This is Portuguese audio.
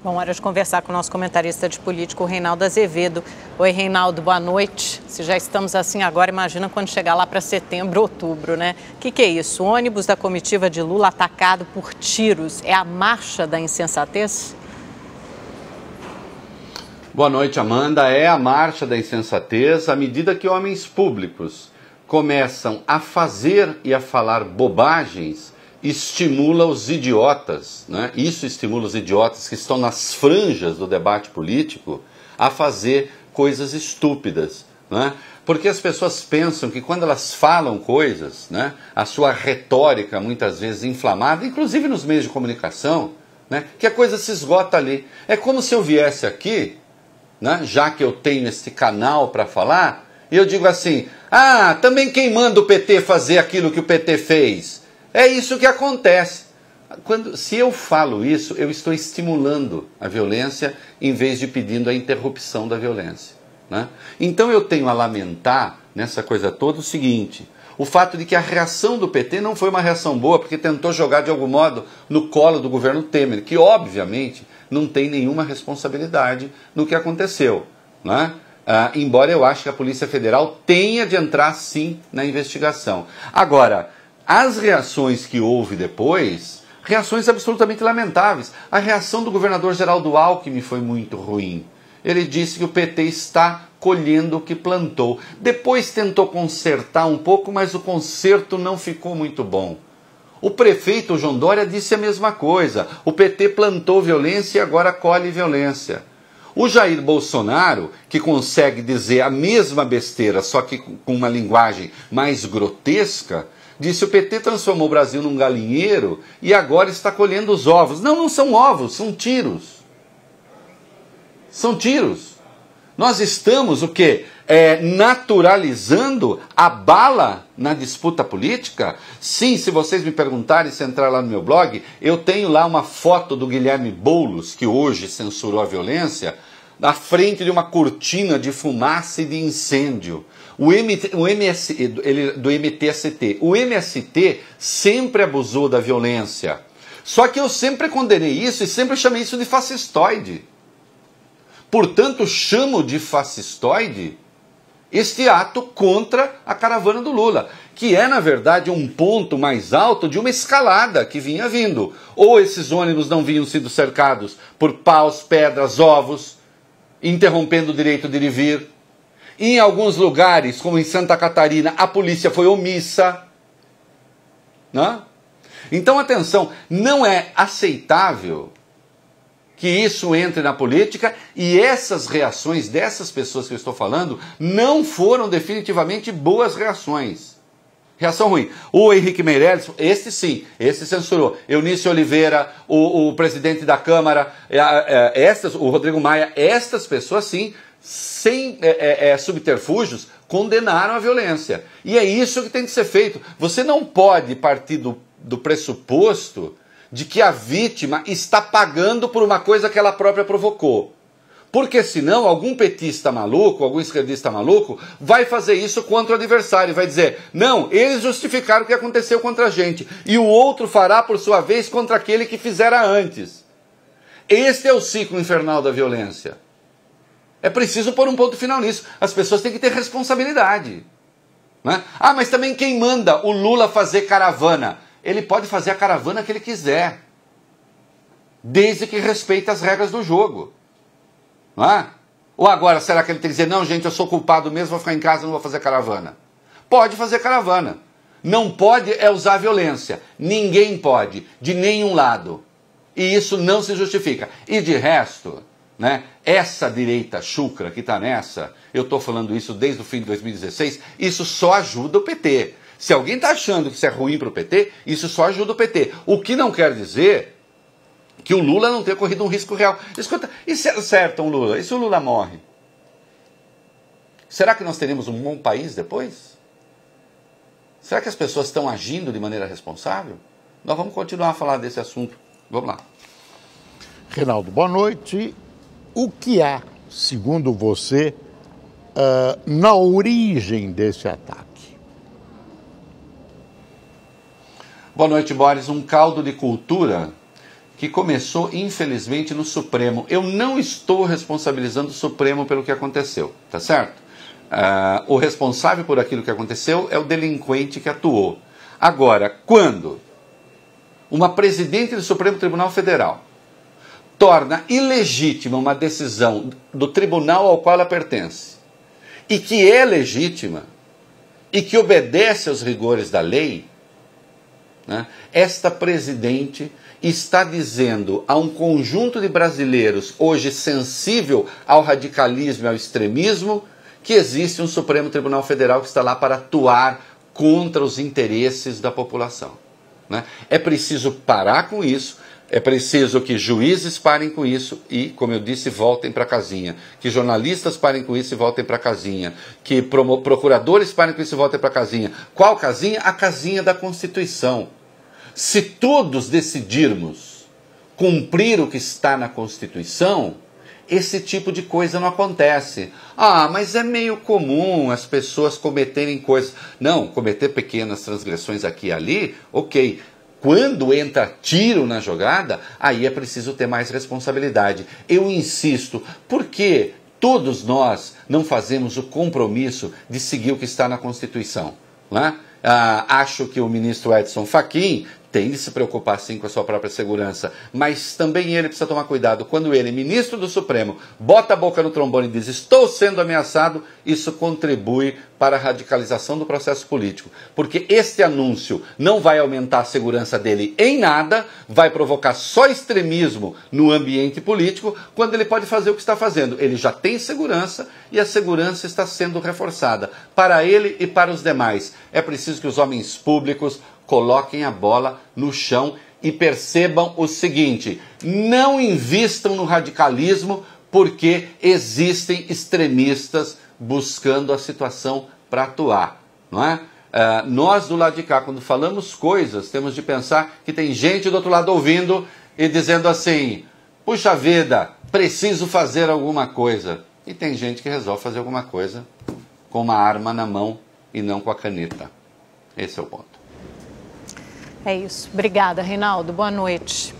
Bom, hora de conversar com o nosso comentarista de político, Reinaldo Azevedo. Oi, Reinaldo, boa noite. Se já estamos assim agora, imagina quando chegar lá para setembro, outubro, né? O que é isso? O ônibus da comitiva de Lula atacado por tiros. É a marcha da insensatez? Boa noite, Amanda. É a marcha da insensatez à medida que homens públicos começam a fazer e a falar bobagens, estimula os idiotas, né? Isso estimula os idiotas que estão nas franjas do debate político a fazer coisas estúpidas, né? Porque as pessoas pensam que quando elas falam coisas, né, a sua retórica muitas vezes inflamada, inclusive nos meios de comunicação, né, que a coisa se esgota ali. É como se eu viesse aqui, né, já que eu tenho esse canal para falar, e eu digo assim, também quem manda o PT fazer aquilo que o PT fez? É isso que acontece. Se eu falo isso, eu estou estimulando a violência em vez de pedindo a interrupção da violência, né? Então eu tenho a lamentar nessa coisa toda o seguinte, o fato de que a reação do PT não foi uma reação boa, porque tentou jogar de algum modo no colo do governo Temer, que obviamente não tem nenhuma responsabilidade no que aconteceu, né? Embora eu ache que a Polícia Federal tenha de entrar sim na investigação. Agora, as reações que houve depois, reações absolutamente lamentáveis. A reação do governador Geraldo Alckmin foi muito ruim. Ele disse que o PT está colhendo o que plantou. Depois tentou consertar um pouco, mas o conserto não ficou muito bom. O prefeito João Dória disse a mesma coisa. O PT plantou violência e agora colhe violência. O Jair Bolsonaro, que consegue dizer a mesma besteira, só que com uma linguagem mais grotesca, disse: o PT transformou o Brasil num galinheiro e agora está colhendo os ovos. Não, não são ovos, são tiros. São tiros. Nós estamos, o quê? Naturalizando a bala na disputa política? Sim, se vocês me perguntarem, se entrar lá no meu blog, eu tenho lá uma foto do Guilherme Boulos, que hoje censurou a violência, na frente de uma cortina de fumaça e de incêndio. Do MTST. O MST sempre abusou da violência. Só que eu sempre condenei isso e sempre chamei isso de fascistoide. Portanto, chamo de fascistoide este ato contra a caravana do Lula, que é, na verdade, um ponto mais alto de uma escalada que vinha vindo. Ou esses ônibus não vinham sendo cercados por paus, pedras, ovos, interrompendo o direito de ir e vir. Em alguns lugares, como em Santa Catarina, a polícia foi omissa, né? Então, atenção, não é aceitável que isso entre na política, e essas reações dessas pessoas que eu estou falando não foram definitivamente boas reações. Reação ruim. O Henrique Meirelles, esse sim, esse censurou. Eunice Oliveira, o presidente da Câmara, o Rodrigo Maia, estas pessoas sim, sem subterfúgios, condenaram a violência. E é isso que tem que ser feito. Você não pode partir do pressuposto de que a vítima está pagando por uma coisa que ela própria provocou. Porque senão algum petista maluco, algum esquerdista maluco, vai fazer isso contra o adversário, vai dizer, não, eles justificaram o que aconteceu contra a gente, e o outro fará por sua vez contra aquele que fizera antes. Este é o ciclo infernal da violência. É preciso pôr um ponto final nisso. As pessoas têm que ter responsabilidade, né? Mas também quem manda o Lula fazer caravana? Ele pode fazer a caravana que ele quiser, desde que respeite as regras do jogo. Não é? Ou agora, será que ele tem que dizer, não, gente, eu sou culpado mesmo, vou ficar em casa, não vou fazer caravana? Pode fazer caravana. Não pode usar violência. Ninguém pode, de nenhum lado. E isso não se justifica. E de resto, né, essa direita chucra que está nessa, eu estou falando isso desde o fim de 2016, isso só ajuda o PT. Se alguém está achando que isso é ruim para o PT, isso só ajuda o PT. O que não quer dizer que o Lula não tenha corrido um risco real. Escuta, e se acertam o Lula? E se o Lula morre? Será que nós teremos um bom país depois? Será que as pessoas estão agindo de maneira responsável? Nós vamos continuar a falar desse assunto. Vamos lá. Reinaldo, boa noite. O que há, segundo você, na origem desse ataque? Boa noite, Boris. Um caldo de cultura que começou, infelizmente, no Supremo. Eu não estou responsabilizando o Supremo pelo que aconteceu, tá certo? O responsável por aquilo que aconteceu é o delinquente que atuou. Agora, quando uma presidente do Supremo Tribunal Federal torna ilegítima uma decisão do tribunal ao qual ela pertence, e que é legítima, e que obedece aos rigores da lei, né, esta presidente está dizendo a um conjunto de brasileiros, hoje sensível ao radicalismo e ao extremismo, que existe um Supremo Tribunal Federal que está lá para atuar contra os interesses da população. Né? É preciso parar com isso, é preciso que juízes parem com isso e, como eu disse, voltem para casinha. Que jornalistas parem com isso e voltem para casinha. Que procuradores parem com isso e voltem para casinha. Qual casinha? A casinha da Constituição. Se todos decidirmos cumprir o que está na Constituição, esse tipo de coisa não acontece. Ah, mas é meio comum as pessoas cometerem coisas. Não, cometer pequenas transgressões aqui e ali, ok. Quando entra tiro na jogada, aí é preciso ter mais responsabilidade. Eu insisto, por que todos nós não fazemos o compromisso de seguir o que está na Constituição? Não é? Acho que o ministro Edson Fachin tem de se preocupar sim com a sua própria segurança, mas também ele precisa tomar cuidado. Quando ele, ministro do Supremo, bota a boca no trombone e diz estou sendo ameaçado, isso contribui para a radicalização do processo político. Porque este anúncio não vai aumentar a segurança dele em nada, vai provocar só extremismo no ambiente político, quando ele pode fazer o que está fazendo. Ele já tem segurança e a segurança está sendo reforçada para ele e para os demais. É preciso que os homens públicos coloquem a bola no chão e percebam o seguinte: não invistam no radicalismo porque existem extremistas buscando a situação para atuar, não é? Nós do lado de cá, quando falamos coisas, temos de pensar que tem gente do outro lado ouvindo e dizendo assim, puxa vida, preciso fazer alguma coisa. E tem gente que resolve fazer alguma coisa com uma arma na mão e não com a caneta. Esse é o ponto. É isso. Obrigada, Reinaldo. Boa noite.